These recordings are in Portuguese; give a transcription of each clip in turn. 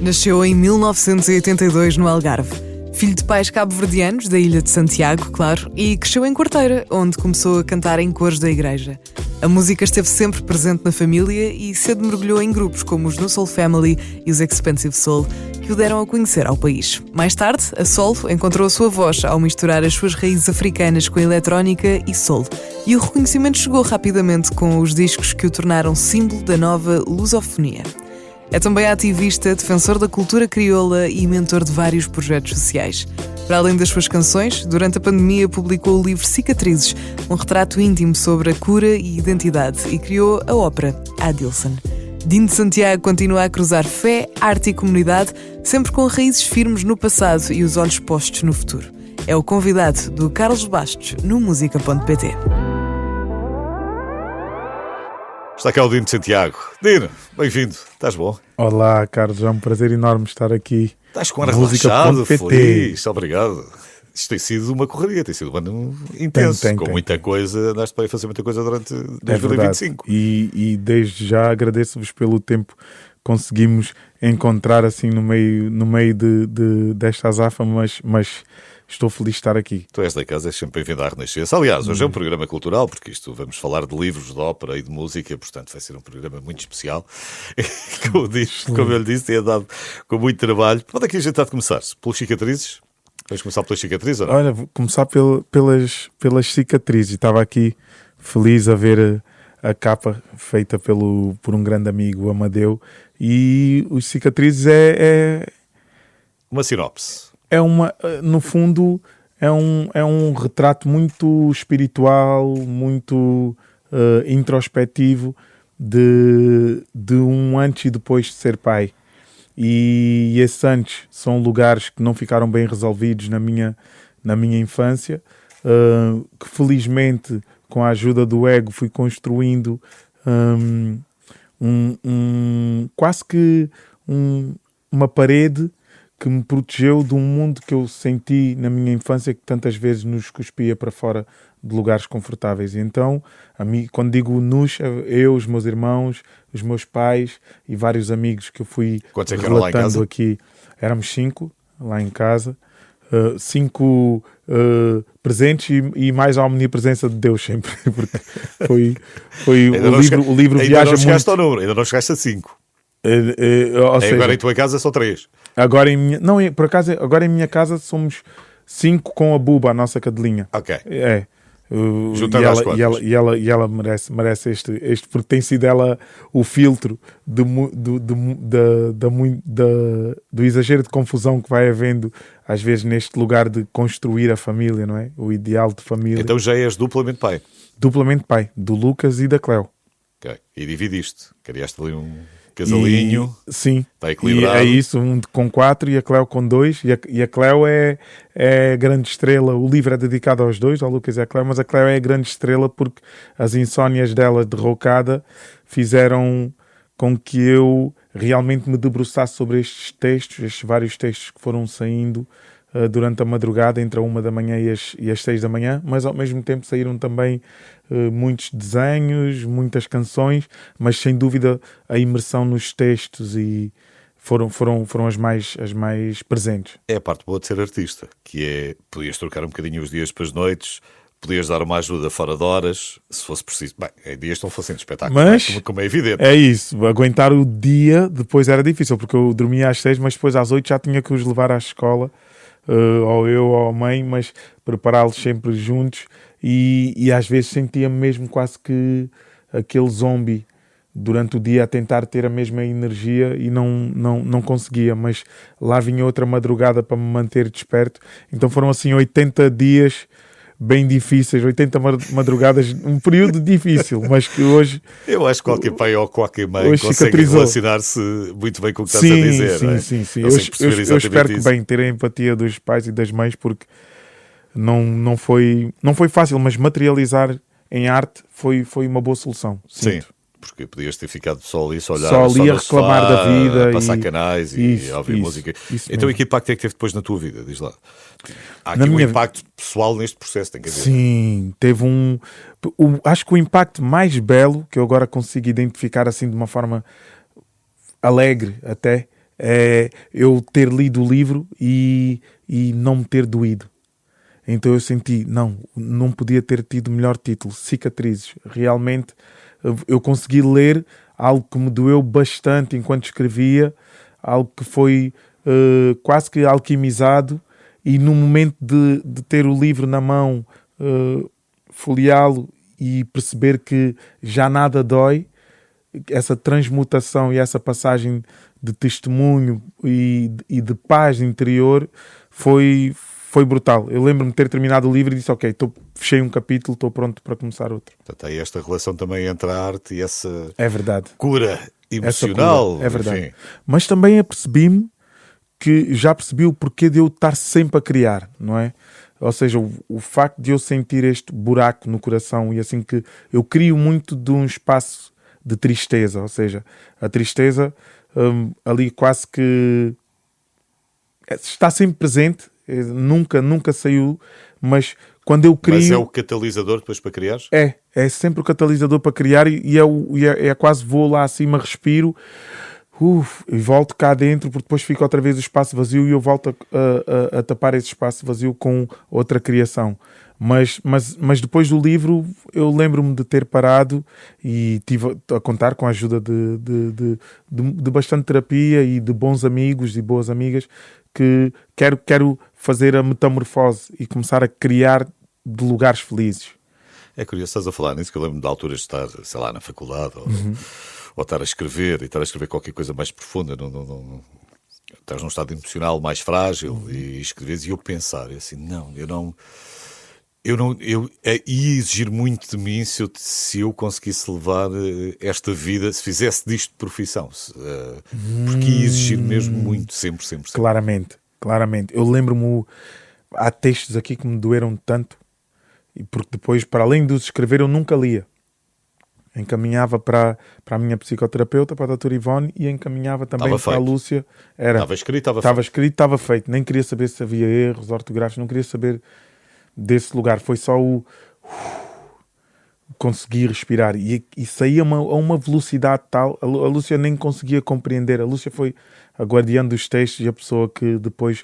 Nasceu em 1982 no Algarve. Filho de pais cabo-verdianos, da ilha de Santiago, claro, e cresceu em Quarteira, onde começou a cantar em coros da igreja. A música esteve sempre presente na família e cedo mergulhou em grupos como os No Soul Family e os Expensive Soul, que o deram a conhecer ao país. Mais tarde, a Soul encontrou a sua voz ao misturar as suas raízes africanas com a eletrónica e soul. E o reconhecimento chegou rapidamente com os discos que o tornaram símbolo da nova lusofonia. É também ativista, defensor da cultura crioula e mentor de vários projetos sociais. Para além das suas canções, durante a pandemia publicou o livro Cicatrizes, um retrato íntimo sobre a cura e identidade, e criou a ópera Adilson. Dino de Santiago continua a cruzar fé, arte e comunidade, sempre com raízes firmes no passado e os olhos postos no futuro. É o convidado do Carlos Bastos no música.pt. Está cá o Dino de Santiago. Dino, bem-vindo. Estás bom? Olá, Carlos. É um prazer enorme estar aqui. Estás com ar relaxado, feliz. Obrigado. Isto tem sido uma correria, tem sido um ano intenso. Com muita coisa, andaste para ir fazer muita coisa durante 2025. E desde já agradeço-vos pelo tempo que conseguimos encontrar assim no meio desta azafa, mas estou feliz de estar aqui. Tu és da casa, és sempre bem-vindo à Renascença. Aliás, hoje é um programa cultural, porque vamos falar de livros, de ópera e de música, portanto vai ser um programa muito especial. Como eu lhe disse, tem andado com muito trabalho. Onde é que a gente está de começar? Pelas cicatrizes? Vamos começar pelas cicatrizes ou não? Olha, vou começar pelas cicatrizes. Estava aqui feliz a ver a capa feita por um grande amigo, Amadeu, e os cicatrizes uma sinopse. No fundo, é um retrato muito espiritual, muito introspectivo de um antes e depois de ser pai. E esses antes são lugares que não ficaram bem resolvidos na minha infância, que felizmente, com a ajuda do ego, fui construindo quase que uma parede que me protegeu de um mundo que eu senti na minha infância, que tantas vezes nos cuspia para fora de lugares confortáveis. E então, quando digo nos, eu, os meus irmãos, os meus pais e vários amigos que eu fui relatando aqui, éramos 5 lá em casa, 5 presentes e mais a omnipresença de Deus sempre, porque foi o livro viaja muito. Ainda não chegaste a 5. Seja, agora em tua casa são 3. Agora em minha casa somos 5 com a Buba, a nossa cadelinha. Ok. E ela merece este porque tem sido ela o filtro do exagero de confusão que vai havendo às vezes neste lugar de construir a família, não é? O ideal de família. Então já és duplamente pai. Duplamente pai, do Lucas e da Cleo. Ok. E dividiste, criaste ali um casalinho. Sim, está equilibrado. E é isso, um com 4 e a Cleo com 2, e a Cleo é grande estrela. O livro é dedicado aos dois, ao Lucas e à Cleo, mas a Cleo é grande estrela porque as insónias dela de roucada fizeram com que eu realmente me debruçasse sobre estes vários textos que foram saindo durante a madrugada, entre a 1 da manhã e as 6 da manhã, mas ao mesmo tempo saíram também muitos desenhos, muitas canções, mas sem dúvida a imersão nos textos e foram as mais presentes. É a parte boa de ser artista, que é, podias trocar um bocadinho os dias para as noites, podias dar uma ajuda fora de horas, se fosse preciso. Bem, em dias não fossem de espetáculo, mas, como é evidente. É isso, aguentar o dia depois era difícil, porque eu dormia às 6, mas depois às 8 já tinha que os levar à escola, ou eu ou a mãe, mas prepará-los sempre juntos, e às vezes sentia-me mesmo quase que aquele zombie durante o dia a tentar ter a mesma energia e não conseguia, mas lá vinha outra madrugada para me manter desperto. Então foram assim 80 dias bem difíceis, 80 madrugadas, um período difícil, mas que hoje... Eu acho que qualquer pai ou qualquer mãe consegue relacionar-se muito bem com o que estás a dizer. Sim. Eu espero que bem ter a empatia dos pais e das mães, porque não foi fácil, mas materializar em arte foi uma boa solução. Sim. Porque podias ter ficado só ali, só ali a reclamar sofá, da vida, a passar canais e a ouvir música. Então, mesmo. que impacto é que teve depois na tua vida? Diz lá. Há aqui um impacto pessoal neste processo, tem que haver. Sim, teve acho que o impacto mais belo, que eu agora consigo identificar assim de uma forma alegre até, é eu ter lido o livro e não me ter doído. Então eu senti, não podia ter tido melhor título, Cicatrizes. Realmente eu consegui ler algo que me doeu bastante enquanto escrevia, algo que foi quase que alquimizado, e no momento de ter o livro na mão, folheá-lo e perceber que já nada dói, essa transmutação e essa passagem de testemunho e de paz interior foi brutal. Eu lembro-me de ter terminado o livro e disse, ok, fechei um capítulo, estou pronto para começar outro. Portanto, há esta relação também entre a arte e essa cura emocional. É verdade. Enfim. Mas também apercebi-me que já percebi o porquê de eu estar sempre a criar, não é? Ou seja, o facto de eu sentir este buraco no coração, e assim que eu crio muito de um espaço de tristeza, ou seja, a tristeza ali quase que está sempre presente, nunca saiu, mas quando eu crio... Mas é o catalisador depois para criar? É sempre o catalisador para criar, e é quase vou lá acima, respiro, e volto cá dentro, porque depois fica outra vez o espaço vazio e eu volto a tapar esse espaço vazio com outra criação. Mas depois do livro eu lembro-me de ter parado e tive a contar com a ajuda de bastante terapia e de bons amigos e boas amigas, que quero fazer a metamorfose e começar a criar de lugares felizes. É curioso, estás a falar nisso, que eu lembro de alturas de estar, sei lá, na faculdade ou estar a escrever qualquer coisa mais profunda, estás num estado emocional mais frágil e escreves, e eu pensar assim, eu ia exigir muito de mim se eu conseguisse levar esta vida, se fizesse disto profissão, porque ia exigir mesmo muito, sempre. Claramente. Eu lembro-me, há textos aqui que me doeram tanto, e porque depois, para além de os escrever, eu nunca lia. Encaminhava para a minha psicoterapeuta, para a doutora Ivone, e encaminhava também para a Lúcia. Estava escrito, estava feito. Nem queria saber se havia erros ortográficos, não queria saber desse lugar. Foi só conseguir respirar. E saía a uma velocidade tal. A Lúcia nem conseguia compreender. A Lúcia foi a guardiã dos textos e a pessoa que depois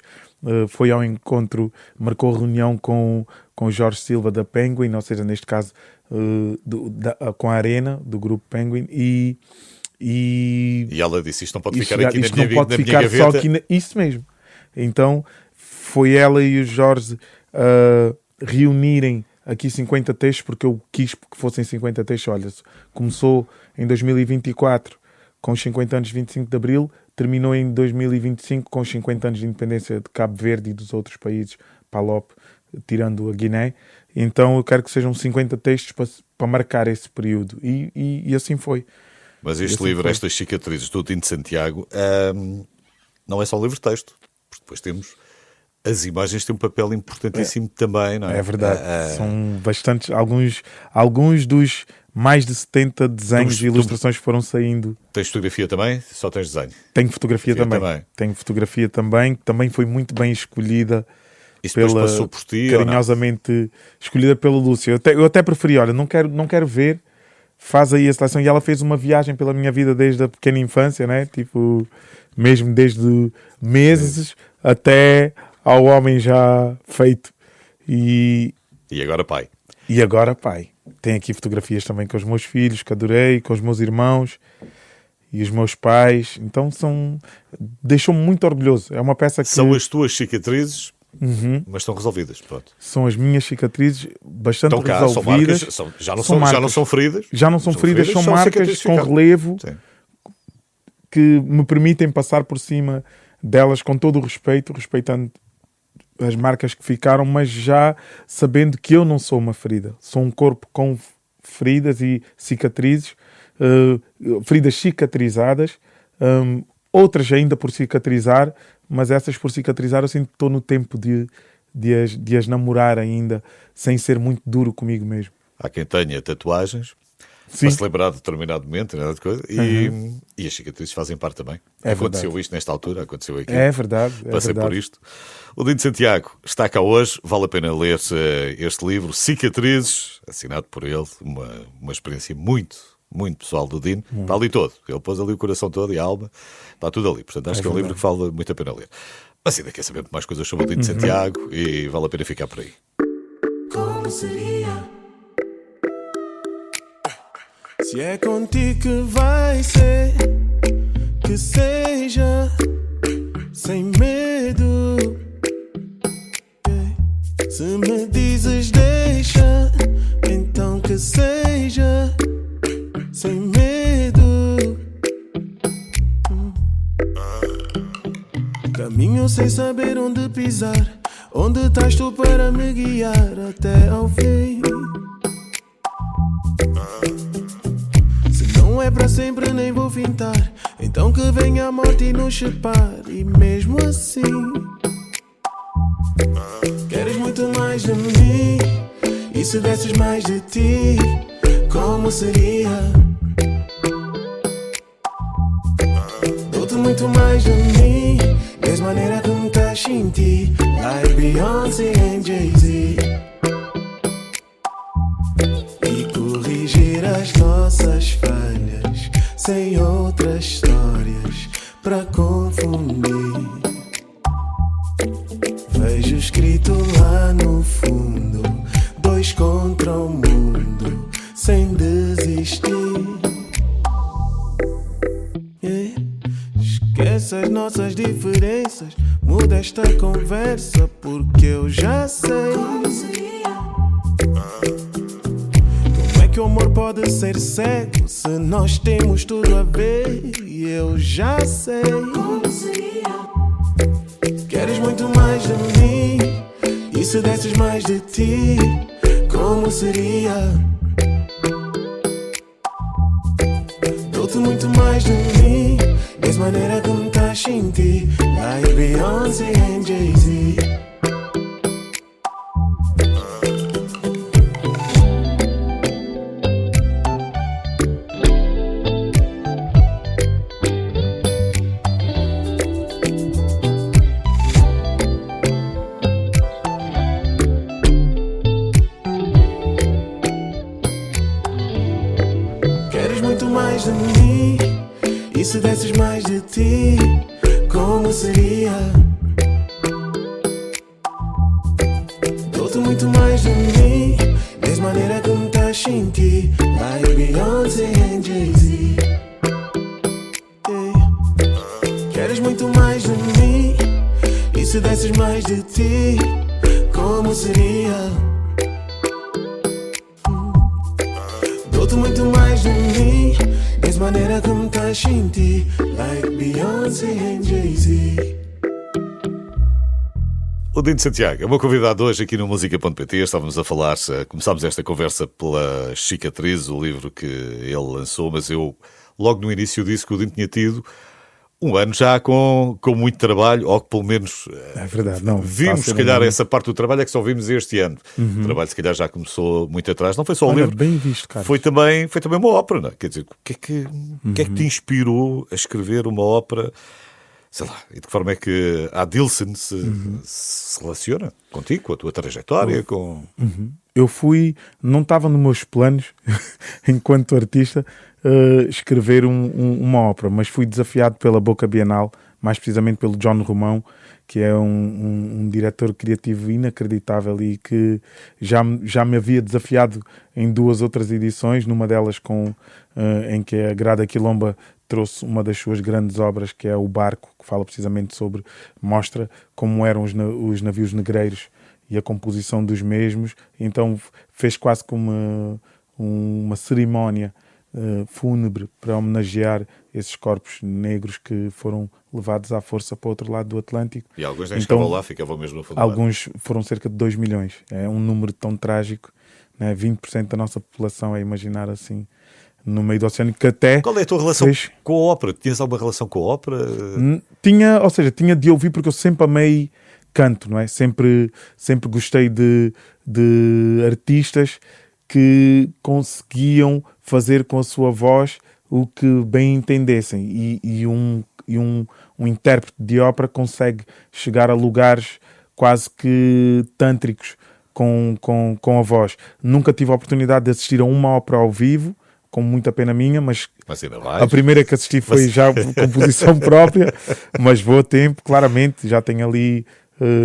foi ao encontro, marcou reunião com o Jorge Silva da Penguin, ou seja, neste caso com a Arena do grupo Penguin, e ela disse, isto não pode ficar aqui isto na minha, não pode na ficar minha só gaveta. aqui isso mesmo. Então foi ela e o Jorge reunirem aqui 50 textos, porque eu quis que fossem 50 textos. Olha, começou em 2024 com os 50 anos de 25 de Abril, terminou em 2025 com os 50 anos de independência de Cabo Verde e dos outros países, Palop, tirando a Guiné. Então eu quero que sejam 50 textos para marcar esse período. E assim foi. Mas este livro, estas cicatrizes do Dino de Santiago, não é só um livro de texto, porque depois temos... As imagens têm um papel importantíssimo também, não é? É verdade. São bastantes, alguns dos mais de 70 desenhos e ilustrações que foram saindo. Tens fotografia também? Só tens desenho? Tenho fotografia também. Tenho fotografia também, que também foi muito bem escolhida. Isso depois passou por ti, carinhosamente escolhida pela Lúcia. Eu até preferi, olha, não quero ver, faz aí a seleção. E ela fez uma viagem pela minha vida desde a pequena infância, né? Tipo, mesmo desde meses até ao homem já feito. E agora pai. Tem aqui fotografias também com os meus filhos, que adorei, com os meus irmãos e os meus pais. Então deixou-me muito orgulhoso. É uma peça que... São as tuas cicatrizes, mas estão resolvidas. Pronto. São as minhas cicatrizes bastante cá, resolvidas. São marcas, já não são feridas. Já não são feridas, são marcas com relevo. Sim. Que me permitem passar por cima delas com todo o respeito, respeitando as marcas que ficaram, mas já sabendo que eu não sou uma ferida. Sou um corpo com feridas e cicatrizes, feridas cicatrizadas, outras ainda por cicatrizar, mas essas por cicatrizar eu sinto que estou no tempo de as namorar ainda, sem ser muito duro comigo mesmo. Há quem tenha tatuagens, sim, para se lembrar de determinado momento, nada de coisa, e as cicatrizes fazem parte também. Aconteceu verdade. Isto nesta altura, aconteceu aqui. É verdade. Passei por isto. O Dino de Santiago está cá hoje, vale a pena ler este livro, Cicatrizes, assinado por ele, uma experiência muito, muito pessoal do Dino, está ali todo. Ele pôs ali o coração todo e a alma, está tudo ali. Portanto, acho que é um livro que vale muito a pena ler. Mas ainda quer saber mais coisas sobre o Dino de Santiago e vale a pena ficar por aí. Como seria se é contigo que vai ser, que seja sem medo. Se me dizes deixa, então que seja sem medo. Caminho sem saber onde pisar, onde estás tu para me guiar até ao fim. Se não é para sempre nem vou fintar, então que venha a morte e nos separe. E mesmo assim queres muito mais de mim, e se desses mais de ti, como seria? Dou-te muito mais de mim, mesma maneira que me estás sem ti, like Beyoncé e Jay-Z. E corrigir as nossas falhas, sem outras histórias para confundir. Vejo escrito lá no fundo, 2 contra o mundo, sem desistir. Yeah. Esquece as nossas diferenças, muda esta conversa, porque eu já sei. Como é que o amor pode ser cego se nós temos tudo a ver? E eu já sei. Queres muito mais de mim, e se desses mais de ti, como seria? Dou-te muito mais de mim, mesma maneira que me estás sem ti, like Beyoncé e Jay-Z. De mim, e se desses mais de ti, como seria? Dou-te muito mais de mim, mesma maneira que me estás sem ti, like Beyoncé e Jay-Z. Queres muito mais de mim, e se desses mais de ti, como seria? Dou-te muito mais de mim, mesma maneira que me estás sem ti, like Beyoncé e Jay-Z. O Dino de Santiago é o meu convidado hoje aqui no Música.pt. Estávamos a falar, começámos esta conversa pela Cicatriz, o livro que ele lançou, mas eu logo no início disse que o Dino tinha tido um ano já com muito trabalho, ou que pelo menos É verdade, não. vimos, se calhar, essa parte do trabalho é que só vimos este ano. O trabalho, se calhar, já começou muito atrás. Não foi só o livro, bem visto, Carlos. foi também uma ópera, não é? Quer dizer, o que é que te inspirou a escrever uma ópera? Sei lá, e de que forma é que a Adilson se relaciona contigo, com a tua trajetória, com... Eu não estava nos meus planos, enquanto artista, escrever uma ópera, mas fui desafiado pela Boca Bienal, mais precisamente pelo John Romão, que é um diretor criativo inacreditável e que já me havia desafiado em 2 outras edições, numa delas em que a Grada Quilomba trouxe uma das suas grandes obras, que é O Barco, que fala precisamente mostra como eram os navios negreiros e a composição dos mesmos. Então fez quase como uma cerimónia fúnebre para homenagear esses corpos negros que foram levados à força para o outro lado do Atlântico. E alguns nem chegavam lá, ficavam mesmo no fundo. Alguns foram cerca de 2 milhões. É um número tão trágico, né? 20% da nossa população, é imaginar assim, no meio do oceano, que até... Qual é a tua relação com a ópera? Tinhas alguma relação com a ópera? Tinha de ouvir, porque eu sempre amei canto, não é? Sempre gostei de artistas que conseguiam fazer com a sua voz o que bem entendessem, e um intérprete de ópera consegue chegar a lugares quase que tântricos com a voz. Nunca tive a oportunidade de assistir a uma ópera ao vivo, com muita pena minha, mas ainda vais. a primeira que assisti foi já composição própria, mas vou a tempo, claramente, já tenho ali,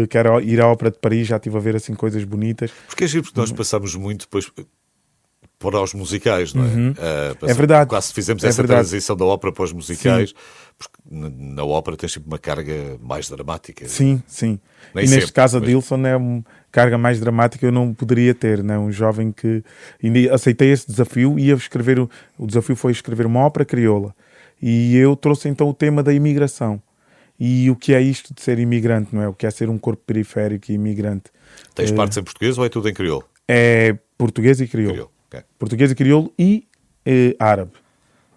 quero ir à Ópera de Paris, já estive a ver assim coisas bonitas. Porque é giro, porque nós passamos muito depois para os musicais, não é? É verdade. Quase fizemos essa transição da ópera para os musicais, porque na ópera tens sempre uma carga mais dramática. Sim. Nem e neste sempre, caso a mas- Dilson é uma carga mais dramática, eu não poderia ter, né? Um jovem que ainda aceitei esse desafio, ia escrever, o desafio foi escrever uma ópera crioula, e eu trouxe então o tema da imigração. E o que é isto de ser imigrante, não é? O que é ser um corpo periférico e imigrante? Tens partes em português ou é tudo em crioulo? É português e crioulo. Crioulo, ok. Português e crioulo e árabe.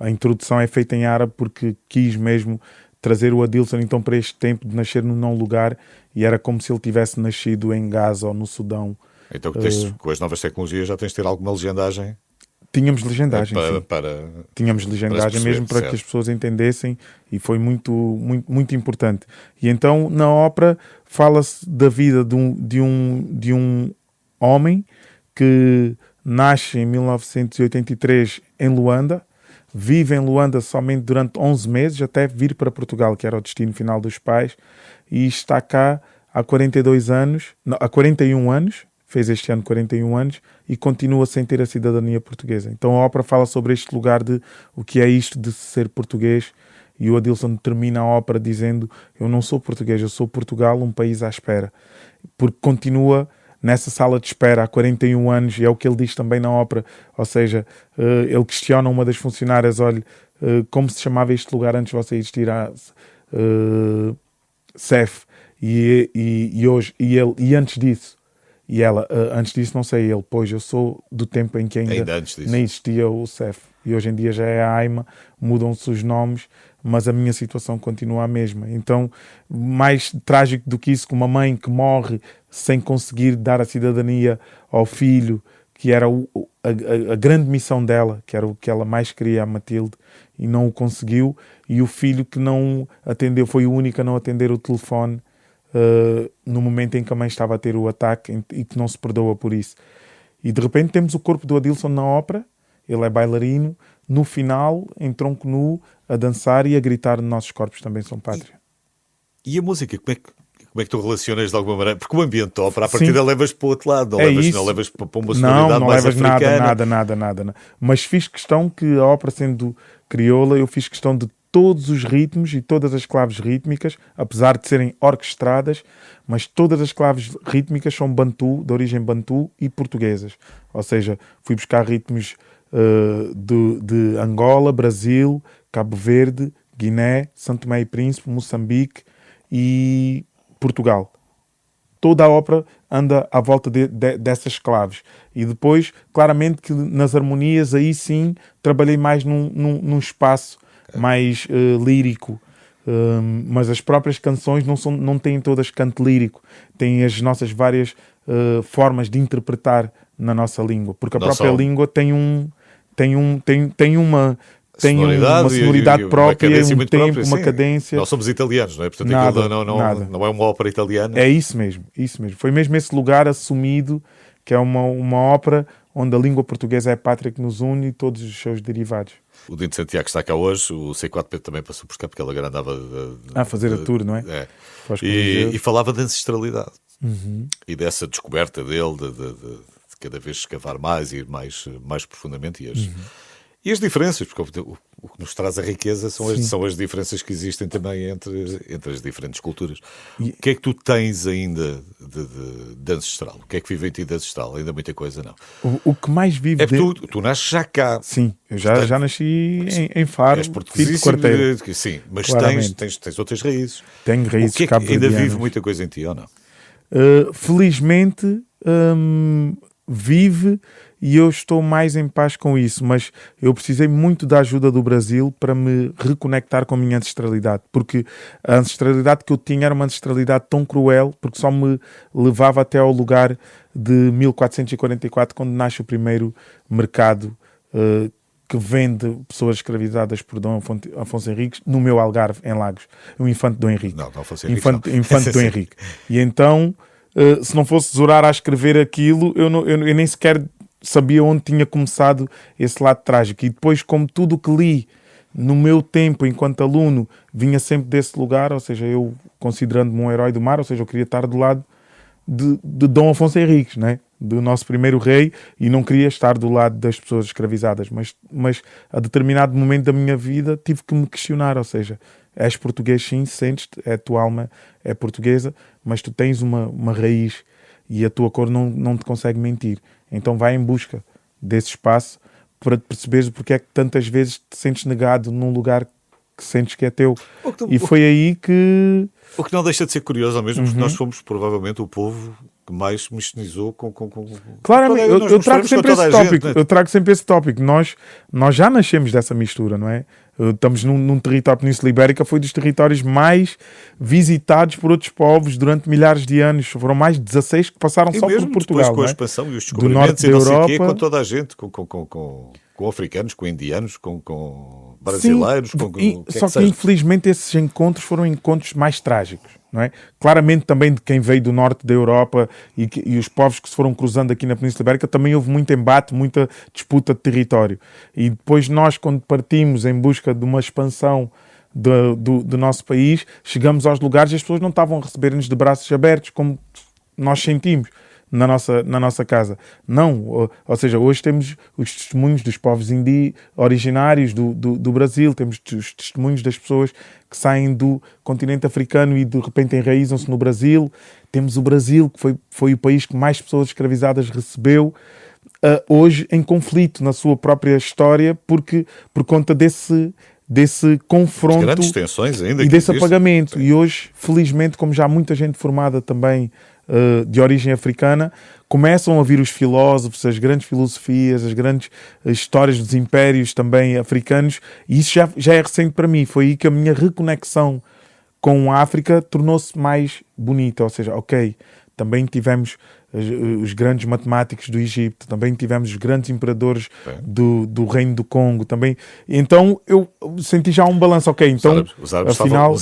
A introdução é feita em árabe porque quis mesmo trazer o Adilson então para este tempo de nascer num não lugar, e era como se ele tivesse nascido em Gaza ou no Sudão. Então com as novas tecnologias já tens de ter alguma legendagem Tínhamos legendagem, sim. para Tínhamos legendagem perceber, mesmo para certo. que as pessoas entendessem, e foi muito importante. E então na ópera fala-se da vida de um homem que nasce em 1983 em Luanda, vive em Luanda somente durante 11 meses até vir para Portugal, que era o destino final dos pais, e está cá há 41 anos, fez este ano 41 anos, e continua sem ter a cidadania portuguesa. Então a ópera fala sobre este lugar de o que é isto de ser português, e o Adilson termina a ópera dizendo: eu não sou português, eu sou Portugal, um país à espera. Porque continua nessa sala de espera há 41 anos, e é o que ele diz também na ópera. Ou seja, ele questiona uma das funcionárias: olha, como se chamava este lugar antes de você existir? CEF. E hoje, e antes disso? E ela, antes disso não sei. Ele: pois, eu sou do tempo em que ainda antes disso. nem existia o CEF, e hoje em dia já é a AIMA, mudam-se os nomes, mas a minha situação continua a mesma. Então, mais trágico do que isso, que uma mãe que morre sem conseguir dar a cidadania ao filho, que era a grande missão dela, que era o que ela mais queria, a Matilde, e não o conseguiu, e o filho que não atendeu, foi o único a não atender o telefone no momento em que a mãe estava a ter o ataque, e que não se perdoa por isso. E de repente temos o corpo do Adilson na ópera, ele é bailarino, no final, em tronco nu, a dançar e a gritar: nossos corpos também são pátria. E a música, como é que tu relacionas de alguma maneira? Porque o ambiente de ópera, a partida levas para o outro lado, não levas para uma sonoridade não mais levas africana. nada. Mas fiz questão que a ópera, sendo crioula, eu fiz questão de todos os ritmos e todas as claves rítmicas, apesar de serem orquestradas, mas todas as claves rítmicas são bantu, de origem bantu e portuguesas. Ou seja, fui buscar ritmos de Angola, Brasil, Cabo Verde, Guiné, São Tomé e Príncipe, Moçambique e Portugal. Toda a ópera anda à volta dessas claves. E depois, claramente que nas harmonias, aí sim, trabalhei mais num espaço mais lírico. Mas as próprias canções não têm todas canto lírico. Têm as nossas várias formas de interpretar na nossa língua. Porque a própria língua tem uma sonoridade própria, um tempo, uma cadência. Nós somos italianos, não é? Portanto, Nada. Não é uma ópera italiana. É isso mesmo. Foi mesmo esse lugar assumido, que é uma ópera onde a língua portuguesa é a pátria que nos une, e todos os seus derivados. O Dino de Santiago está cá hoje, o C4P também passou por cá, porque ele agora andava a fazer a tour, não é? É. E falava de ancestralidade. E dessa descoberta dele, de cada vez escavar mais e ir mais profundamente. E as diferenças, porque o que nos traz a riqueza são as diferenças que existem também entre as diferentes culturas. O que é que tu tens ainda de ancestral? O que é que vive em ti de ancestral? Ainda muita coisa, não. O que mais vive... Tu nasces já cá. Sim, eu já nasci em Faro, és filho de quarteiro. Sim, mas tens outras raízes. Tenho raízes ainda vive muita coisa em ti, ou não? Felizmente vive, e eu estou mais em paz com isso, mas eu precisei muito da ajuda do Brasil para me reconectar com a minha ancestralidade, porque a ancestralidade que eu tinha era uma ancestralidade tão cruel, porque só me levava até ao lugar de 1444, quando nasce o primeiro mercado que vende pessoas escravizadas por Dom Afonso Henriques, no meu Algarve, em Lagos, o infante Dom Henrique. Não, Afonso Henriques infante Dom Henrique. E então, se não fosse Zorara a escrever aquilo, eu nem sequer sabia onde tinha começado esse lado trágico. E depois, como tudo o que li no meu tempo enquanto aluno vinha sempre desse lugar, ou seja, eu considerando-me um herói do mar, ou seja, eu queria estar do lado de Dom Afonso Henriques, né? Do nosso primeiro rei, e não queria estar do lado das pessoas escravizadas, mas a determinado momento da minha vida tive que me questionar, ou seja, és português sim, sentes-te, a tua alma é portuguesa, mas tu tens uma raiz e a tua cor não te consegue mentir, então vai em busca desse espaço para perceberes porque é que tantas vezes te sentes negado num lugar que sentes que é teu. E foi aí que... O que não deixa de ser curioso ao mesmo, porque nós fomos provavelmente o povo que mais missionizou com... Claramente, eu trago sempre esse tópico. Né? Eu trago sempre esse tópico. Nós já nascemos dessa mistura, não é? Estamos num território, a Península Ibérica foi dos territórios mais visitados por outros povos durante milhares de anos. Foram mais de 16 que passaram só por Portugal. Depois com a expansão e os descobrimentos e não sei o quê, com toda a gente, com africanos, com indianos, com brasileiros. Sim, só que infelizmente esses encontros foram encontros mais trágicos. Não é? Claramente também de quem veio do norte da Europa e os povos que se foram cruzando aqui na Península Ibérica também houve muito embate, muita disputa de território. E depois nós, quando partimos em busca de uma expansão do nosso país, chegamos aos lugares e as pessoas não estavam a receber-nos de braços abertos como nós sentimos na nossa casa. Não, ou seja, hoje temos os testemunhos dos povos originários do Brasil, temos os testemunhos das pessoas que saem do continente africano e de repente enraizam-se no Brasil. Temos o Brasil, que foi o país que mais pessoas escravizadas recebeu, hoje em conflito na sua própria história, por conta desse confronto grandes tensões ainda e desse apagamento. Sim. E hoje, felizmente, como já há muita gente formada também de origem africana, começam a vir os filósofos, as grandes filosofias, as grandes histórias dos impérios também africanos, e isso já é recente para mim. Foi aí que a minha reconexão com a África tornou-se mais bonita, ou seja, ok, também tivemos os grandes matemáticos do Egito, também tivemos os grandes imperadores do Reino do Congo, também. Então eu senti já um balanço, ok, então os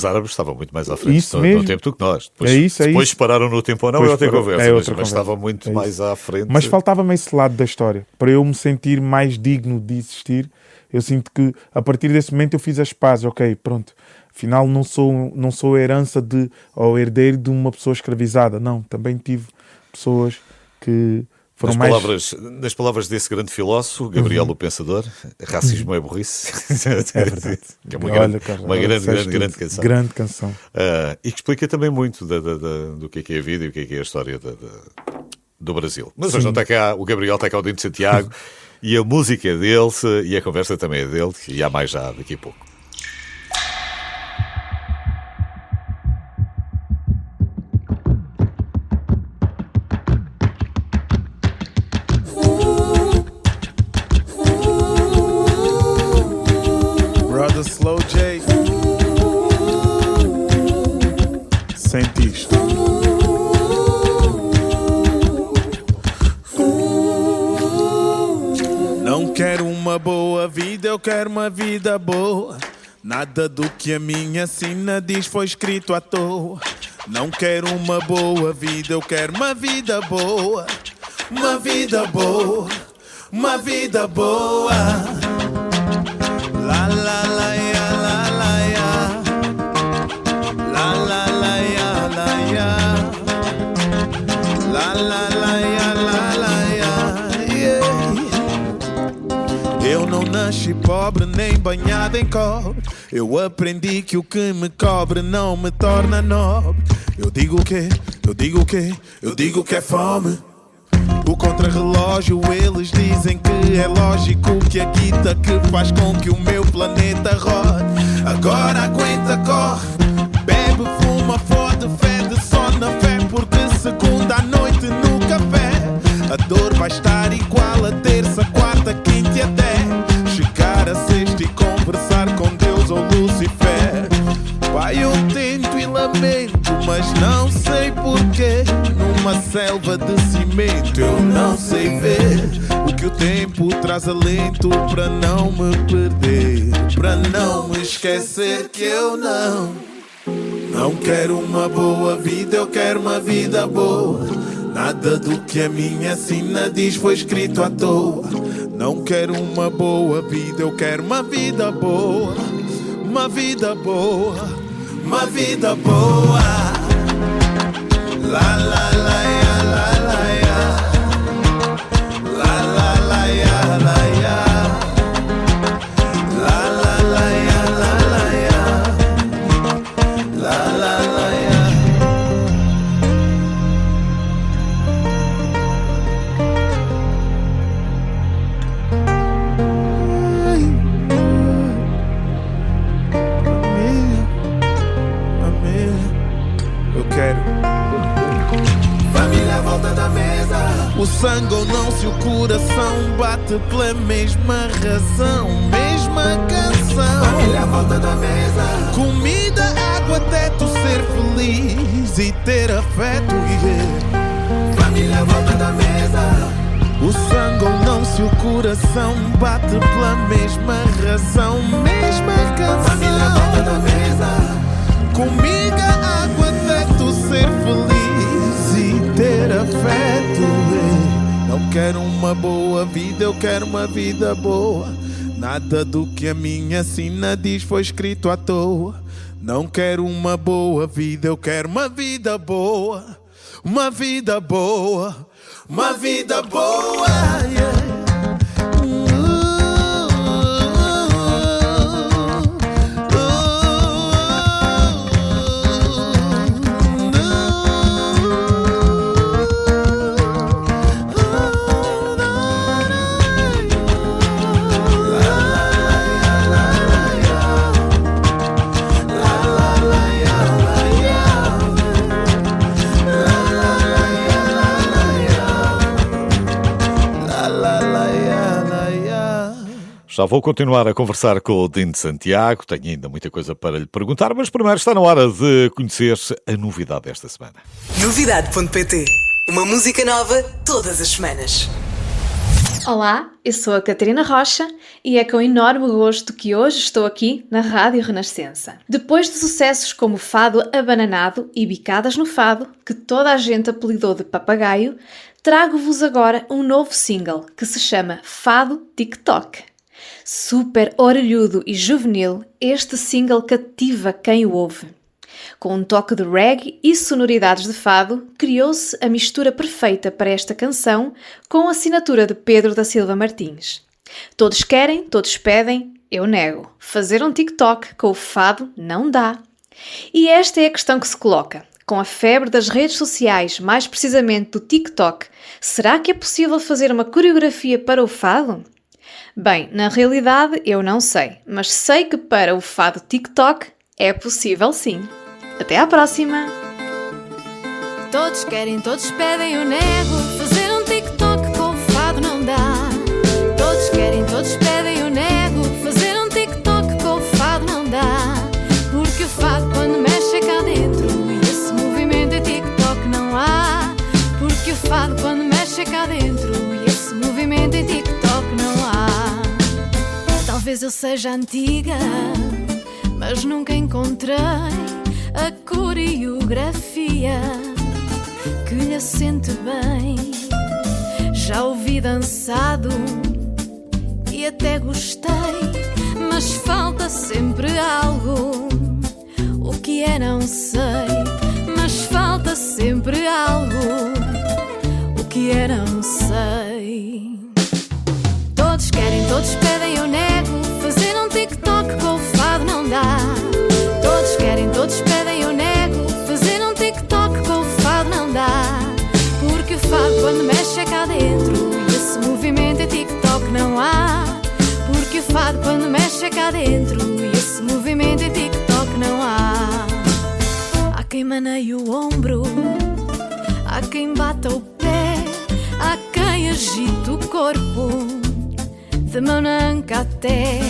árabes estavam muito mais à frente no tempo do que nós. Depois pararam no tempo ou não, é outra conversa, mas estavam muito mais à frente. Mas faltava-me esse lado da história, para eu me sentir mais digno de existir. Eu sinto que a partir desse momento eu fiz as pazes, ok, pronto. Afinal não sou a herança ou herdeiro de uma pessoa escravizada, não, também tive pessoas que foram nas palavras desse grande filósofo, Gabriel o Pensador, racismo é burrice. É verdade. Que é uma grande canção. Grande canção. E que explica também muito do que é a vida e o que é a história do Brasil. Mas hoje não está cá, o Gabriel está cá o Dino de Santiago e a música é dele e a conversa também é dele, e há mais já daqui a pouco. Slow J. Sente isto. Não quero uma boa vida, eu quero uma vida boa. Nada do que a minha sina diz foi escrito à toa. Não quero uma boa vida, eu quero uma vida boa. Uma vida boa, uma vida boa. La la la ya, la la ya. La la la ya, la ya. La la la ya, la ya. Yeah. Eu não nasci pobre nem banhado em cobre. Eu aprendi que o que me cobre não me torna nobre. Eu digo o quê? Eu digo o quê? Eu digo que é fome. O contrarrelógio, eles dizem que é lógico que a guita que faz com que o meu planeta rode. Agora aguenta, corre, bebe, fuma, fode, fede só na fé, porque segunda à noite no café a dor vai estar igual a terça, quarta, quinta e até chegar a sexta e conversar com Deus ou Lucifer. Pai, eu tento e lamento, mas não sei porquê. Numa selva de cimento eu não sei ver o que o tempo traz alento para não me perder, para não me esquecer que eu não quero uma boa vida, eu quero uma vida boa. Nada do que a minha sina diz foi escrito à toa. Não quero uma boa vida, eu quero uma vida boa. Uma vida boa, uma vida boa. La la la ya, la la ya. La la la ya, la ya. La la la ya, la la ya. La la la ya. Eu quero família à volta da mesa. O sangue ou não, se o coração bate pela mesma razão, mesma canção. Família à volta da mesa. Comida, água, teto, ser feliz e ter afeto. Família à volta da mesa. O sangue ou não, se o coração bate pela mesma razão, mesma canção. Família à volta da mesa. Comida, água, teto, ser feliz e ter afeto. Não quero uma boa vida, eu quero uma vida boa. Nada do que a minha sina diz foi escrito à toa. Não quero uma boa vida, eu quero uma vida boa. Uma vida boa, uma vida boa, yeah. Já vou continuar a conversar com o Dino de Santiago, tenho ainda muita coisa para lhe perguntar, mas primeiro está na hora de conhecer a novidade desta semana. Novidade.pt. Uma música nova todas as semanas. Olá, eu sou a Catarina Rocha e é com enorme gosto que hoje estou aqui na Rádio Renascença. Depois de sucessos como Fado Abananado e Bicadas no Fado, que toda a gente apelidou de Papagaio, trago-vos agora um novo single que se chama Fado TikTok. Super orelhudo e juvenil, este single cativa quem o ouve. Com um toque de reggae e sonoridades de fado, criou-se a mistura perfeita para esta canção com a assinatura de Pedro da Silva Martins. Todos querem, todos pedem, eu nego. Fazer um TikTok com o fado não dá. E esta é a questão que se coloca. Com a febre das redes sociais, mais precisamente do TikTok, será que é possível fazer uma coreografia para o fado? Bem, na realidade eu não sei, mas sei que para o fado TikTok é possível sim. Até à próxima! Todos querem, todos pedem, eu nego. Fazer um TikTok com o fado não dá. Todos querem, todos pedem, eu nego. Fazer um TikTok com o fado não dá. Porque o fado quando mexe é cá dentro e esse movimento em TikTok não há. Porque o fado quando mexe é cá dentro e esse movimento em TikTok não há. Talvez eu seja antiga, mas nunca encontrei a coreografia que lhe assente bem. Já ouvi dançado e até gostei, mas falta sempre algo. O que é não sei, mas falta sempre algo. O que é não sei. Todos querem, todos pedem, eu nego. Fazer um TikTok com o fado não dá. Todos querem, todos pedem, eu nego. Fazer um TikTok com o fado não dá. Porque o fado quando mexe é cá dentro e esse movimento em TikTok não há. Porque o fado quando mexe é cá dentro e esse movimento em TikTok não há. Há quem maneie o ombro, há quem bata o pé, há quem agita o corpo, de mão na anca até.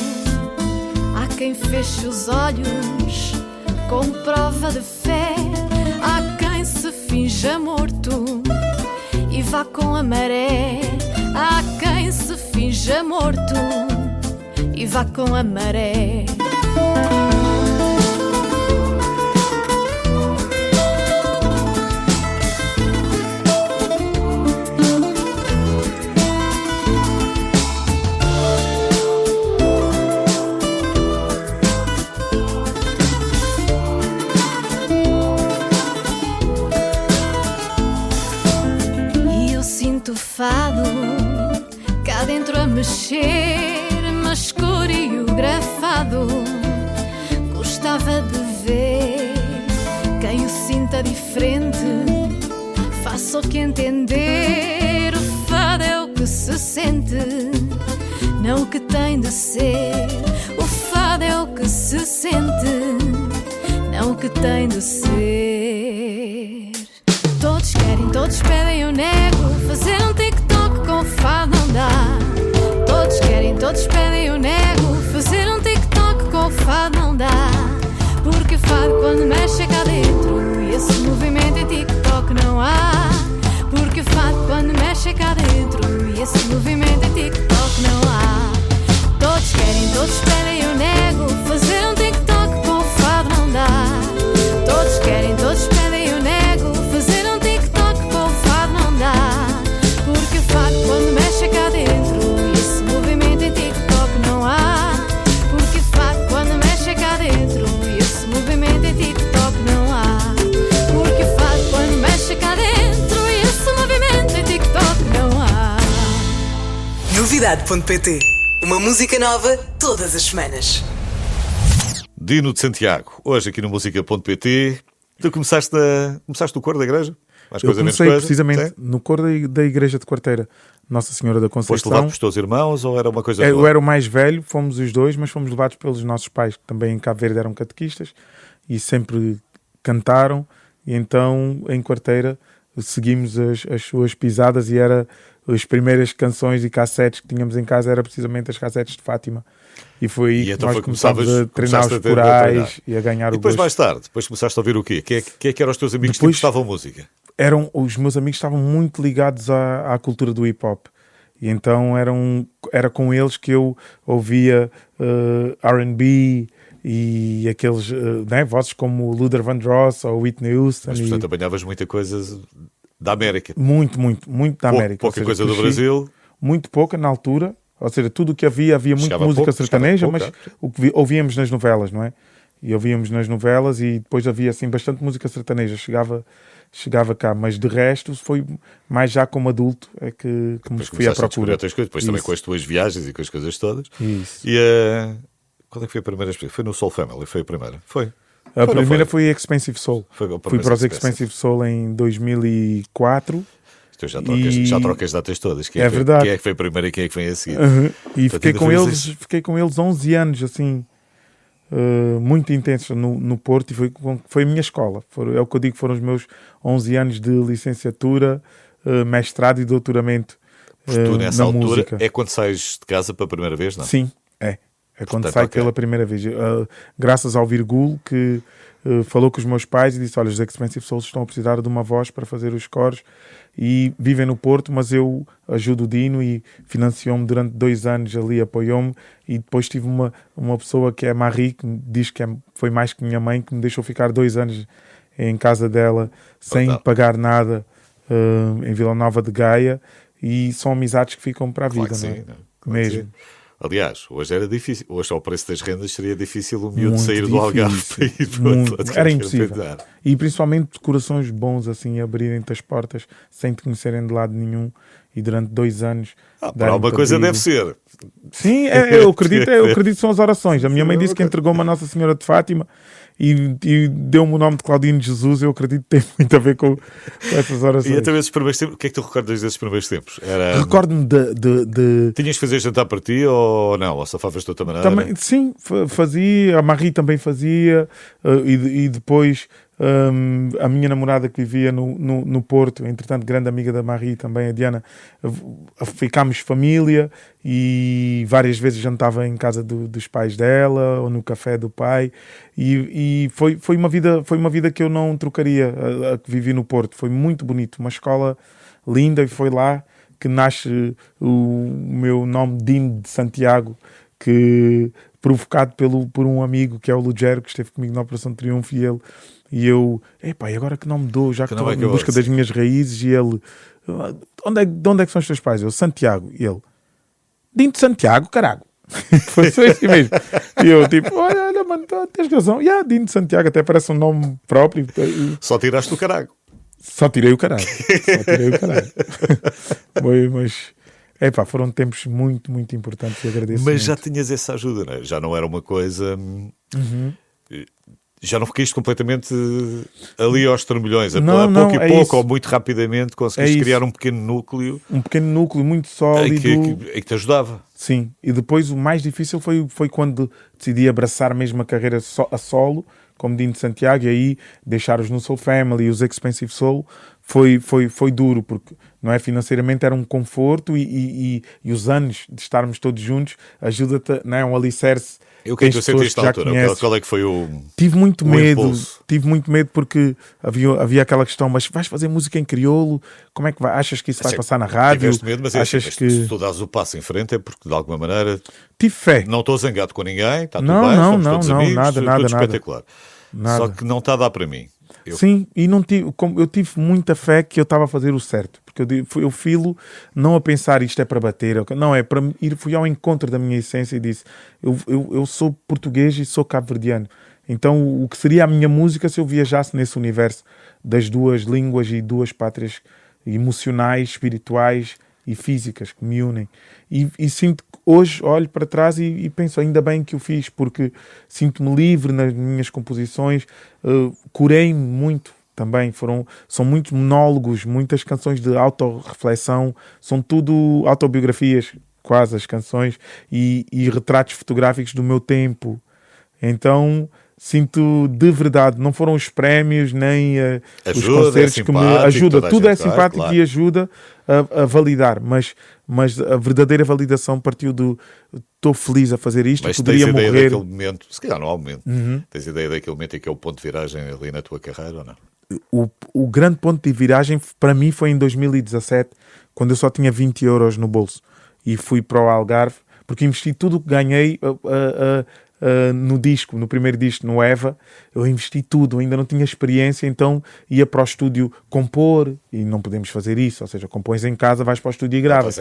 Há quem feche os olhos com prova de fé. Há quem se finja morto e vá com a maré. Há quem se finja morto e vá com a maré. fado, cá dentro a mexer, mas coreografado. Gostava de ver quem o sinta diferente, faça o que entender. O fado é o que se sente, não o que tem de ser. O fado é o que se sente, não o que tem de ser. Todos querem, todos pedem, eu nego. Fazer um TikTok com fado não dá. Todos querem, todos pedem, eu nego. Fazer um TikTok com fado não dá. Porque fado quando mexe é cá dentro, e esse movimento em TikTok não há. Porque fado quando mexe é cá dentro, e esse movimento em TikTok não há. Todos querem, todos pedem, eu nego. Fazer um TikTok com fado não dá. Todos querem, todos pedem, eu nego. Fazer um TikTok com fado não dá. Porque fado quando mexe é cá dentro, e esse movimento em TikTok não há. Porque fado quando mexe é cá dentro, e esse movimento em TikTok não há. Porque fado quando mexe é cá dentro, e esse movimento em TikTok não há. Novidade.pt. Uma música nova todas as semanas. Dino de Santiago, hoje aqui no Música.pt. Tu começaste o coro da igreja? Mais Eu coisa, menos comecei coisa? precisamente Sim? no coro da igreja de Quarteira, Nossa Senhora da Foste Conceição. levado pelos teus irmãos ou era uma coisa Eu tua? era o mais velho, fomos os dois, mas fomos levados pelos nossos pais, que também em Cabo Verde eram catequistas e sempre cantaram. E então, em Quarteira, seguimos as suas pisadas e era as primeiras canções e cassetes que tínhamos em casa era precisamente as cassetes de Fátima. E foi aí E que então nós foi que começámos a treinar começaste os a treinar. corais e a ganhar E o depois, gosto. mais tarde, depois começaste a ouvir o quê? Quem é que eram os teus amigos que Depois- gostavam de música? Os meus amigos estavam muito ligados à cultura do hip hop e então era com eles que eu ouvia R&B e aqueles vozes como o Luther Vandross ou Whitney Houston. Mas, E portanto, apanhavas muita coisa da América. muito da América. Pouca Ou seja, coisa do cresci Brasil. Muito pouca na altura, ou seja, tudo o que havia muita Chegava música pouco, sertaneja, chegava mas pouco, o que ouvíamos nas novelas, não é? E ouvíamos nas novelas e depois havia assim bastante música sertaneja, chegava cá, mas de resto foi mais já como adulto é que me Depois fui à começaste a descobrir procura. outras coisas, depois também Isso. com as tuas viagens e com as coisas todas. Isso. E quando é que foi a primeira experiência? Foi no Soul Family, foi a primeira? Foi. A Foi, não primeira foi? foi Expensive Soul. Foi Fui para os Expensive Soul em 2004. Tu já E- trocas datas todas. É verdade. Quem é que foi primeiro e quem é que vem a seguir? E Portanto, fiquei ainda com, fez eles, isso. fiquei com eles 11 anos, assim, muito intensos no Porto, e foi a minha escola. É o que eu digo, foram os meus 11 anos de licenciatura, mestrado e doutoramento Porque tu, nessa na altura, música. é quando sais de casa pela primeira vez, não? Sim, é. É quando Portanto, sai ok. pela primeira vez. Graças ao Virgul, que falou com os meus pais e disse: olha, os Expensive Souls estão a precisar de uma voz para fazer os coros e vivem no Porto, mas eu ajudo o Dino, e financiou-me durante 2 anos ali, apoiou-me. E depois tive uma pessoa que é a Marie, que me diz que foi mais que minha mãe, que me deixou ficar 2 anos em casa dela sem Total. pagar nada, em Vila Nova de Gaia, e são amizades que ficam para a Claro vida, que não é? sim, não é? Claro que Mesmo. sim. Aliás, hoje era difícil. Hoje, ao preço das rendas, seria difícil o miúdo Muito sair do Algarve para ir para o muito. outro. Era impossível. E principalmente corações bons, assim, abrirem-te as portas sem te conhecerem de lado nenhum, e durante 2 anos Por darem-te alguma coisa abrigo. deve ser. Sim, eu acredito que são as orações. A minha mãe disse que entregou-me a Nossa Senhora de Fátima e deu-me o nome de Claudino de Jesus. Eu acredito que tem muito a ver com essas orações. E então, esses primeiros tempos, o que é que tu recordas desses primeiros tempos? Era... Recordo-me de Tinhas de fazer jantar para ti ou não? Ou safavas de outra maneira? também, sim, fazia, a Marie também fazia, e depois a minha namorada que vivia no Porto, entretanto grande amiga da Marie também, a Diana, ficámos família e várias vezes jantava em casa dos pais dela ou no café do pai, e foi uma vida que eu não trocaria, a que vivi no Porto. Foi muito bonito, uma escola linda, e foi lá que nasce o meu nome, Dino de Santiago, que provocado por um amigo que é o Lugero, que esteve comigo na Operação Triunfo, e eu, epá, e agora que não me dou, já que Que estou nome é que em eu busca ouço? das minhas raízes, e ele, de onde é que são os teus pais? Eu, Santiago. E ele, Dino de Santiago, caralho. Foi só assim mesmo. E eu, tipo, olha, mano, tens razão. Dino de Santiago, até parece um nome próprio. Só tiraste o carago. Só tirei o caralho. Mas, foram tempos muito, muito importantes e agradeço Mas muito. já tinhas essa ajuda, não é? Já não era uma coisa... Já não ficaste completamente ali aos trambolhões. A pouco e pouco, ou muito rapidamente, conseguiste criar um pequeno núcleo. Um pequeno núcleo muito sólido. Que te ajudava. Sim. E depois o mais difícil foi quando decidi abraçar mesmo a carreira a solo, como Dino de Santiago, e aí deixar os No Soul Family e os Expensive Soul foi duro, porque não é, financeiramente era um conforto e os anos de estarmos todos juntos ajuda-te, não é, um alicerce. E o que é que tu sentiste na altura? Conheces. Qual é que foi o Tive muito medo. Impulso? Tive muito medo porque havia aquela questão, mas vais fazer música em crioulo? Como é que vai? Achas que isso vai passar na rádio? Tiveste medo, mas achas mas que... se tu dás o passo em frente é porque de alguma maneira Tive fé. não estou zangado com ninguém, está tudo Não, bem, não, somos não, todos não, amigos, nada, tudo nada. espetacular. Nada. Só que não está a dar para mim. Sim, e não tive, eu tive muita fé que eu estava a fazer o certo, porque eu filo não a pensar isto é para bater, não, é para ir, fui ao encontro da minha essência e disse, eu sou português e sou cabo-verdiano, então o que seria a minha música se eu viajasse nesse universo das duas línguas e duas pátrias emocionais, espirituais e físicas que me unem, e sinto que hoje olho para trás e penso, ainda bem que o fiz, porque sinto-me livre nas minhas composições, curei-me muito também, são muitos monólogos, muitas canções de autorreflexão, são tudo autobiografias, quase as canções, e retratos fotográficos do meu tempo, então... Sinto de verdade, não foram os prémios nem os concertos que me ajudam. Tudo é simpático, claro. E ajuda a validar, mas a verdadeira validação partiu do estou feliz a fazer isto, mas poderia tens ideia morrer. Daquele momento, se calhar não há um momento, tens ideia daquele momento em que é o ponto de viragem ali na tua carreira ou não? O grande ponto de viragem para mim foi em 2017, quando eu só tinha 20 euros no bolso e fui para o Algarve, porque investi tudo o que ganhei no disco, no primeiro disco, no Eva, eu investi tudo, ainda não tinha experiência, então ia para o estúdio compor, e não podemos fazer isso, ou seja, compões em casa, vais para o estúdio e gravas.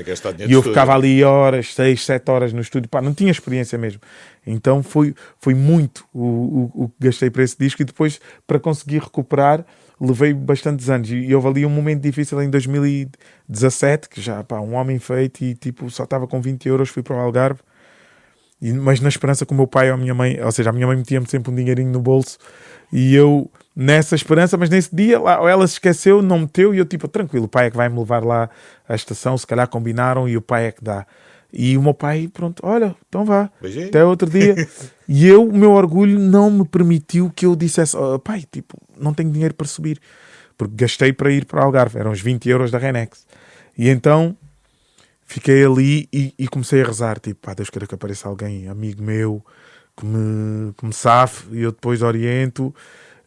E eu ficava ali horas, 6, 7 horas no estúdio, não tinha experiência mesmo. Então foi muito o que gastei para esse disco, e depois, para conseguir recuperar, levei bastantes anos, e houve ali um momento difícil em 2017, que já, um homem feito, e tipo, só estava com 20 euros, fui para o Algarve, mas na esperança que o meu pai ou a minha mãe, ou seja, a minha mãe metia-me sempre um dinheirinho no bolso, e eu nessa esperança, mas nesse dia ela se esqueceu, não meteu, e eu tipo, tranquilo, o pai é que vai me levar lá à estação, se calhar combinaram e o pai é que dá. E o meu pai, pronto, olha, então vá, beijinho. Até outro dia. E o meu orgulho não me permitiu que eu dissesse, pai, tipo, não tenho dinheiro para subir, porque gastei para ir para o Algarve, eram os 20 euros da Renex. E então fiquei ali e comecei a rezar, tipo, Deus queira que apareça alguém, amigo meu, que me safe, e eu depois oriento,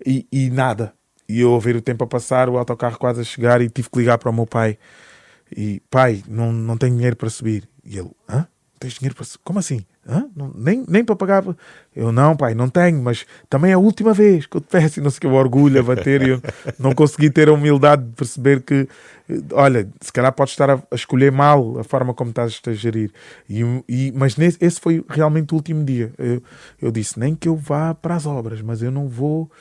e nada. E eu a ver o tempo a passar, o autocarro quase a chegar, e tive que ligar para o meu pai. E, pai, não tenho dinheiro para subir. E ele, não tens dinheiro para subir? Como assim? Nem para pagar? Eu, não, pai, não tenho, mas também é a última vez que eu te peço, e não sei o que, o orgulho a bater, e eu não consegui ter a humildade de perceber que, olha, se calhar podes estar a escolher mal a forma como estás a gerir. Mas esse foi realmente o último dia. Eu disse, nem que eu vá para as obras, mas eu não volto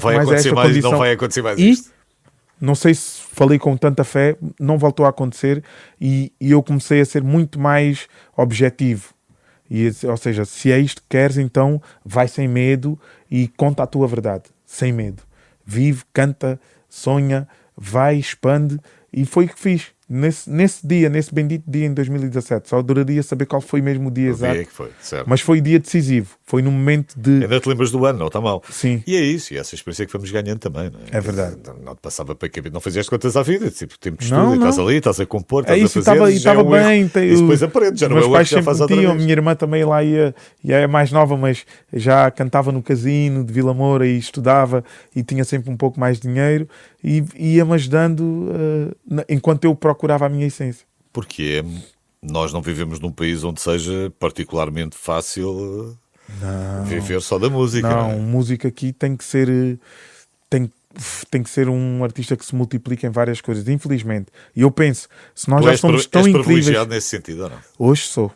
mais a esta condição. Não vai acontecer mais isto. Não sei se falei com tanta fé, não voltou a acontecer, e eu comecei a ser muito mais objetivo. Ou seja, se é isto que queres, então vai sem medo e conta a tua verdade, sem medo. Vive, canta, sonha, vai, expande, e foi o que fiz. Nesse dia, nesse bendito dia em 2017, só adoraria saber qual foi mesmo o dia exato. Que foi, certo. Mas foi dia decisivo, foi no momento de... Ainda te lembras do ano, não está mal. Sim. E é isso, e essa experiência que fomos ganhando também, não é? É verdade. Não te passava para a cabeça, não fazias contas à vida, tipo, tempo de estudo, e estás ali, estás a compor, estás isso, a fazer, e estava bem. E depois aprendes, já não é o erro que já faz outra vez. A minha irmã também lá ia, e é mais nova, mas já cantava no casino de Vila Moura e estudava, e tinha sempre um pouco mais de dinheiro, e ia-me ajudando enquanto eu procurava a minha essência. Porque nós não vivemos num país onde seja particularmente fácil viver só da música. Não, música aqui tem que ser... Tem que ser um artista que se multiplica em várias coisas, infelizmente. E eu penso, se nós já somos tão incríveis... privilegiado nesse sentido, ou não? Hoje sou.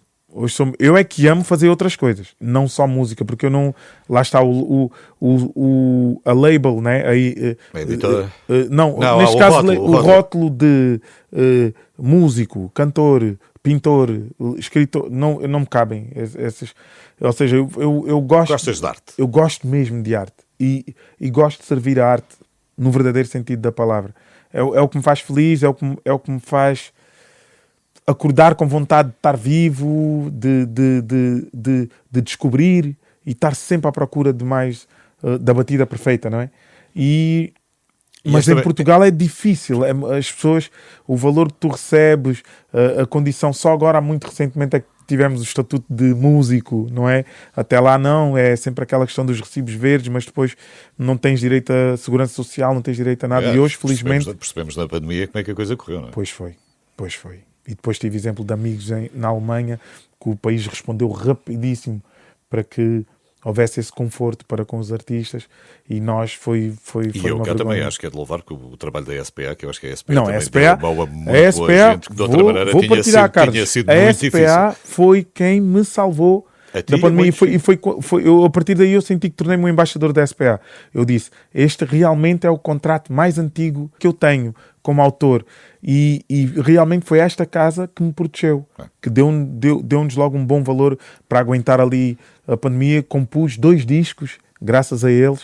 Eu é que amo fazer outras coisas, não só música, porque eu não. Lá está a label, né? Aí, editora? Não, Não, neste o caso, rótulo, o rótulo de músico, cantor, pintor, escritor, não me cabem. Ou seja, eu gosto. Gostas de arte? Eu gosto mesmo de arte e gosto de servir a arte no verdadeiro sentido da palavra. É o que me faz feliz, é o que me faz acordar com vontade de estar vivo, de descobrir e estar sempre à procura de mais da batida perfeita, não é? Mas em Portugal é difícil. As pessoas, o valor que tu recebes, a condição, só agora, muito recentemente, é que tivemos o estatuto de músico, não é? Até lá não, é sempre aquela questão dos recibos verdes, mas depois não tens direito a segurança social, não tens direito a nada. E hoje, felizmente... Percebemos na pandemia como é que a coisa correu, não é? Pois foi. E depois tive exemplo de amigos na Alemanha que o país respondeu rapidíssimo para que houvesse esse conforto para com os artistas e nós foi E eu uma cá também vergonha. acho que é de louvar que o trabalho da SPA, que eu acho que a SPA Não, também a SPA, deu uma muito boa gente, que de outra maneira vou tinha partilhar, Carlos. sido A muito SPA difícil. foi quem me salvou da pandemia eu, a partir daí eu senti que tornei-me um embaixador da SPA. Eu disse, este realmente é o contrato mais antigo que eu tenho como autor e realmente foi esta casa que me protegeu, que deu-nos logo um bom valor para aguentar ali a pandemia. Compus 2 discos graças a eles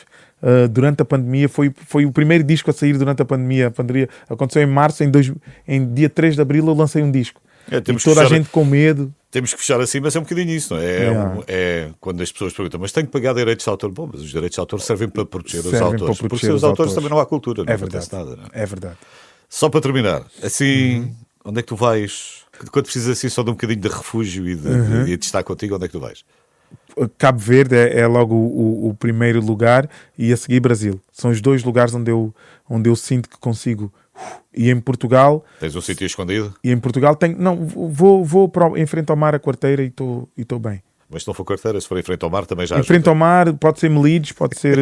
durante a pandemia. Foi o primeiro disco a sair durante a pandemia. A pandemia aconteceu em março, em dia 3 de abril eu lancei um disco. E toda a gente com medo. Temos que fechar assim, mas é um bocadinho isso, não é? É quando as pessoas perguntam, mas tenho que pagar direitos de autor? Bom, mas os direitos de autor servem para proteger os autores. Porque sem os autores também não há cultura, não acontece nada. Não é? É verdade. Só para terminar, assim, onde é que tu vais? Quando precisas assim só de um bocadinho de refúgio e de estar contigo, onde é que tu vais? Cabo Verde é logo o primeiro lugar e a seguir Brasil. São os 2 lugares onde eu sinto que consigo. E em Portugal... Tens um sítio escondido? E em Portugal tenho... Não, vou em frente ao mar, a quarteira, e estou bem. Mas se não for quarteira, se for em frente ao mar também já Em frente ao mar, pode ser Melides, pode ser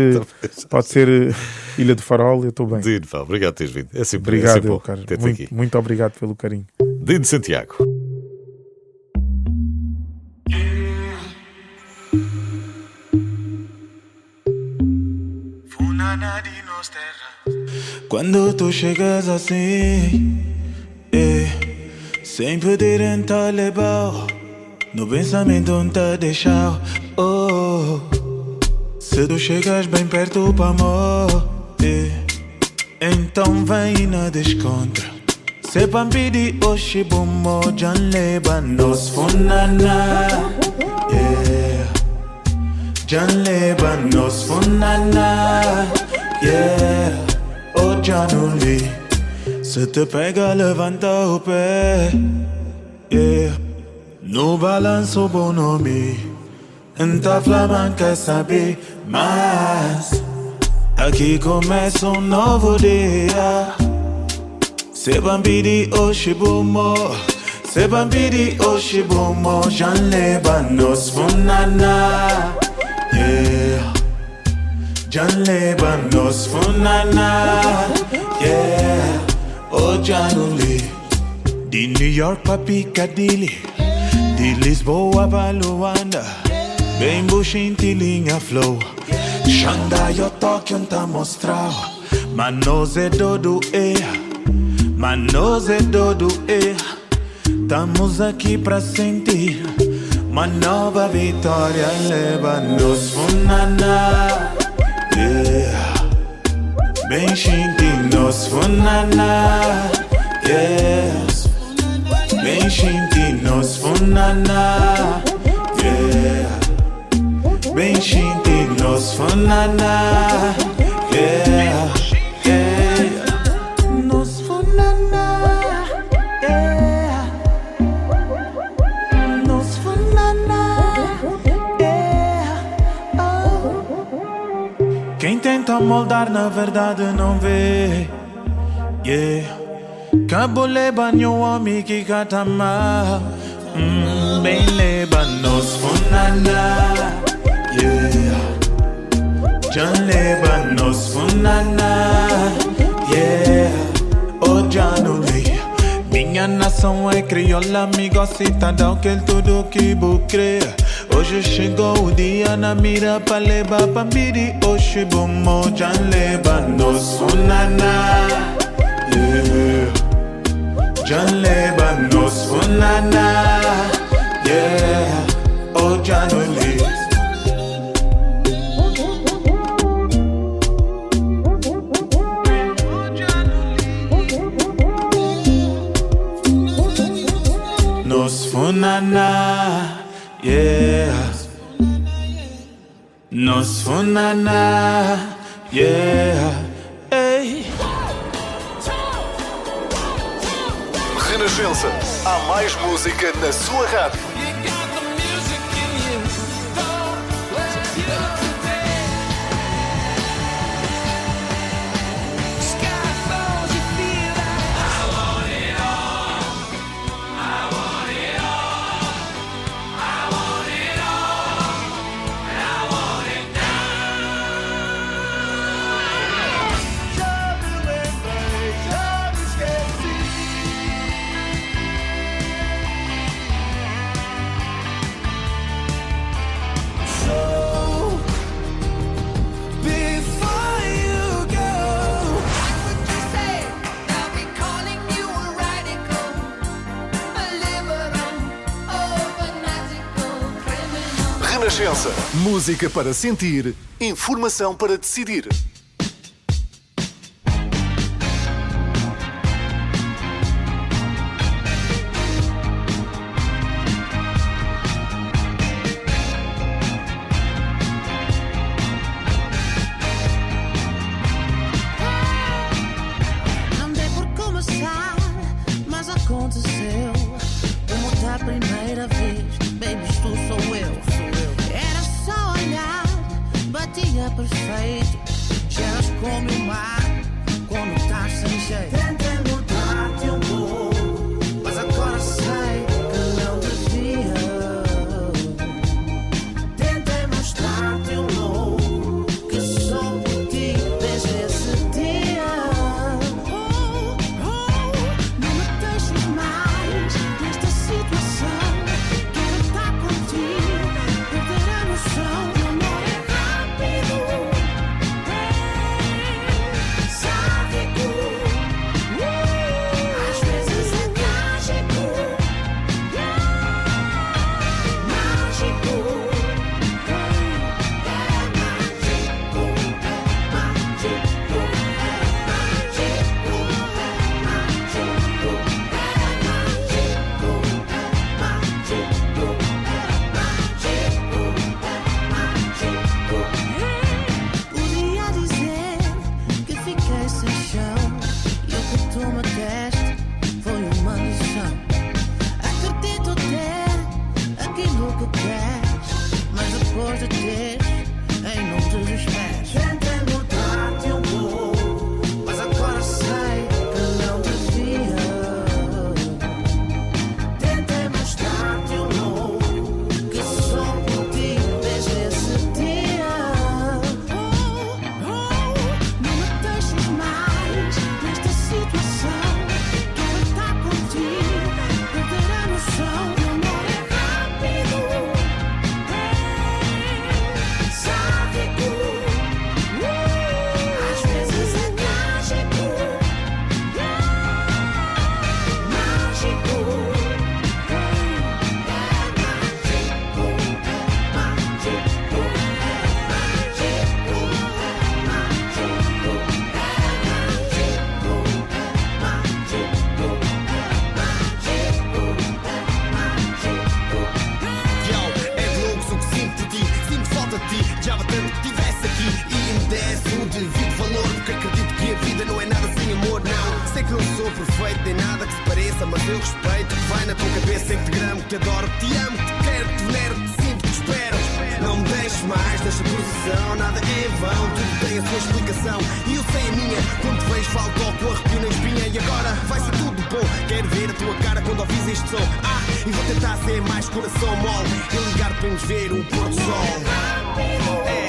Ilha do Farol, eu estou bem. Dino, obrigado por teres vindo. É sempre, obrigado, bom Carlos. ter-te aqui. Muito obrigado pelo carinho. Dino Santiago. Quando tu chegas assim, sem pedir em talebão, no pensamento não te deixar. Se tu chegas bem perto para amor, então vem e não descontra. Se pampidi oshi bumo jan leba nos funana, jan leba nos funana, oh Januli. Se te pega, levanta o pé, no balanço bom nome. Então Flamengo quer saber mais. Aqui começa um novo dia. Se bambidi oshibumo, se bambidi oshibumo, jan leba nos funana, jan leba nos funana, oh Januli. De New York pra Piccadilly, de Lisboa pra Luanda, bem buchin tilinha flow. Xangai o Tóquio tá mostrar, mas nós é dodo mas nós é dodo estamos aqui pra sentir uma nova vitória. Leva-nos funana, bem xinti nos funana, bem xinti nos funana, bem xinti nos funana, nos funana, nos funana, Quem tenta moldar na verdade não vê, Cabo leba nyo homem que cata mal, bem leba nos funana, Jan leba nos funana, oh Januli. Minha nação é crioula, amigo, citadão, que tudo que bucre. Hoje chegou o dia na mira pra levar bambiri. Hoje bomo já leva nos funana. Yeah. Já leva nos funana. Yeah. Oh, já no list. Nos funana, yeah. Nos funana, yeah. Ei. Renascença. Há mais música na sua rádio. Renascença. Música para sentir, informação para decidir. Não dei por começar, mas aconteceu. Como da primeira vez, baby, isto sou eu. Era só olhar, batia perfeito. Gelas como o mar, quando estás sem jeito. Tentei mudar-te um pouco, mas agora sei que não devia. Tentei mostrar-te um louco, que só por ti desde esse dia. Não me deixes mais nesta situação. Quero estar contigo, perder a noção. O amor é rápido, sádico, às vezes é mágico, mágico, podia dizer que fiquei sem chão e o que tu me deste foi uma lição. Acredito ter aquilo que queres, mas depois de teres, em não te despedes. Tentei mudar-te um pouco, mas agora sei que não devia. Tentei mostrar-te um louco, que só por ti desde esse dia. Não me deixes mais nesta situação. Quero estar contigo, perder a noção. O amor é rápido, sádico, às vezes é mágico, mágico, É de loucos o que sinto por ti, sinto falta de ti. Já tanto que estivesse aqui e me desse o devido valor, porque acredito que a vida não é nada sem amor, não. Sei que não sou perfeito nem nada que se pareça, mas eu respeito o que vai na tua cabeça. Em que te gramo, que te adoro, que te amo, que te quero, que te venero, que te sinto, que te espero. Não me deixes mais nesta posição, nada é em vão, tudo tem a sua explicação. E eu sei a minha, quando te vejo falo, toco, arrepio na espinha. E agora vai ser tudo bom, quero ver a tua cara quando ouvis este som. E vou tentar ser mais coração mole e ligar para nos ver o pôr do sol.